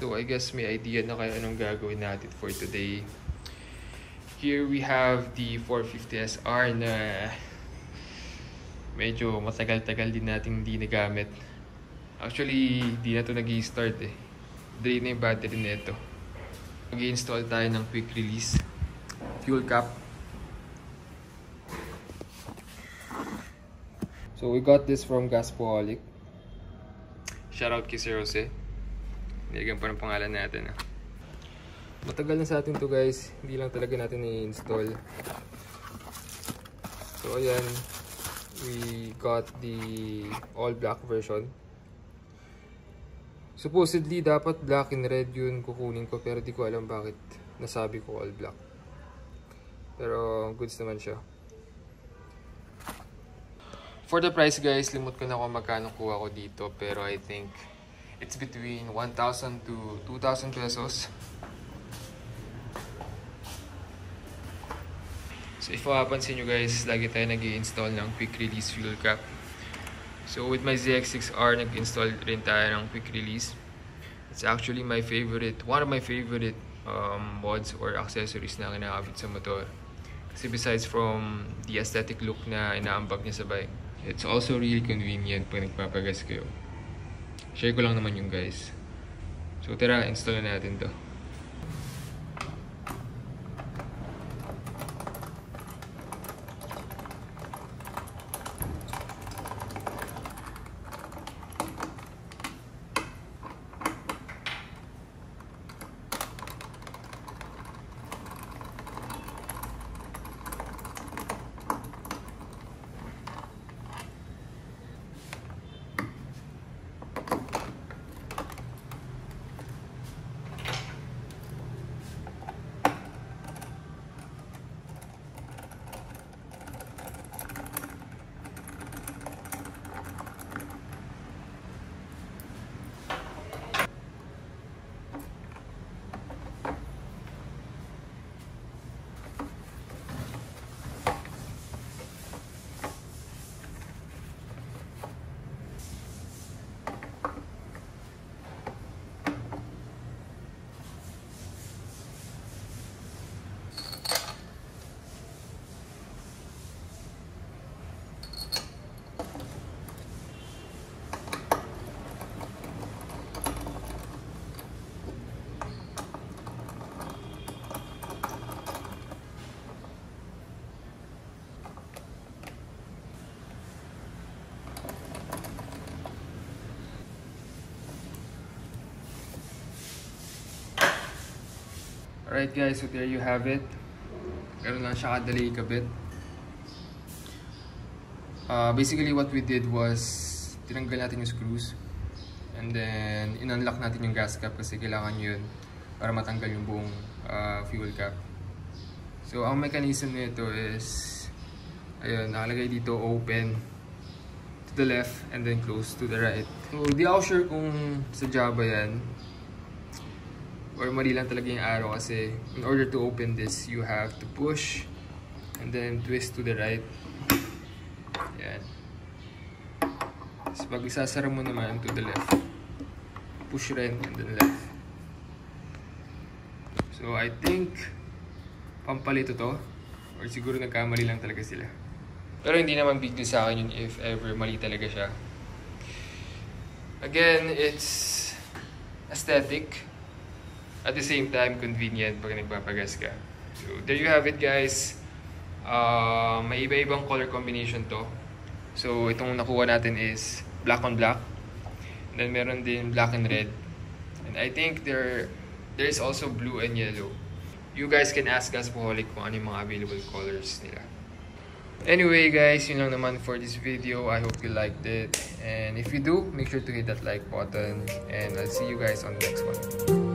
So I guess may idea na kayo anong gagawin natin for today. Here we have the 450 SR na medyo matagal-tagal din natin hindi nagamit. Actually, di na to nag-i-start eh. Drain na yung battery nito. Mag-i-install tayo ng quick release fuel cap. So we got this from Gaspoholic. Shoutout kay Sir Jose. Nilagyan pa ng pangalan natin. Matagal na sa atin to guys. Hindi lang talaga natin i-install. So ayan. We got the all black version. Supposedly dapat black and red yun kukunin ko. Pero di ko alam bakit nasabi ko all black. Pero goods naman siya. For the price guys, limot ko na kung magkano kuha ko dito. Pero I think it's between 1,000 to 2,000 pesos. So if mapapansin nyo guys, lagi tayo nag-i-install ng quick release fuel cap. So with my ZX6R, nag-install rin tayo ng quick release. It's actually my favorite, one of my favorite mods or accessories na kinakabit sa motor. Kasi besides from the aesthetic look na inaambag niya sa bike, it's also really convenient pag nagpapagas kayo. Share ko lang naman yung guys. So tara, install na natin to. Alright guys, so there you have it. Meron lang siya kadali ikabit. Basically what we did was tinanggal natin yung screws and then in-unlock natin yung gas cap kasi kailangan yun para matanggal yung buong fuel cap. So ang mechanism nito is ayun, nakalagay dito open to the left and then close to the right. So di ako sure kung sadya ba yan or mali lang talaga yung arrow kasi in order to open this, you have to push and then twist to the right. Yan. Tapos pag isasara mo naman to the left, push rin and then left. So I think pampalito to or siguro nagkamali lang talaga sila. Pero hindi naman big deal sa akin yun if ever mali talaga siya. Again, it's aesthetic. At the same time, convenient pag nagpapagas ka. So, there you have it guys. May iba-ibang color combination to. So, itong nakuha natin is black on black. And then, meron din black and red. And I think there is also blue and yellow. You guys can ask Gaspoholic kung ano yung mga available colors nila. Anyway guys, yun lang naman for this video. I hope you liked it. And if you do, make sure to hit that like button. And I'll see you guys on the next one.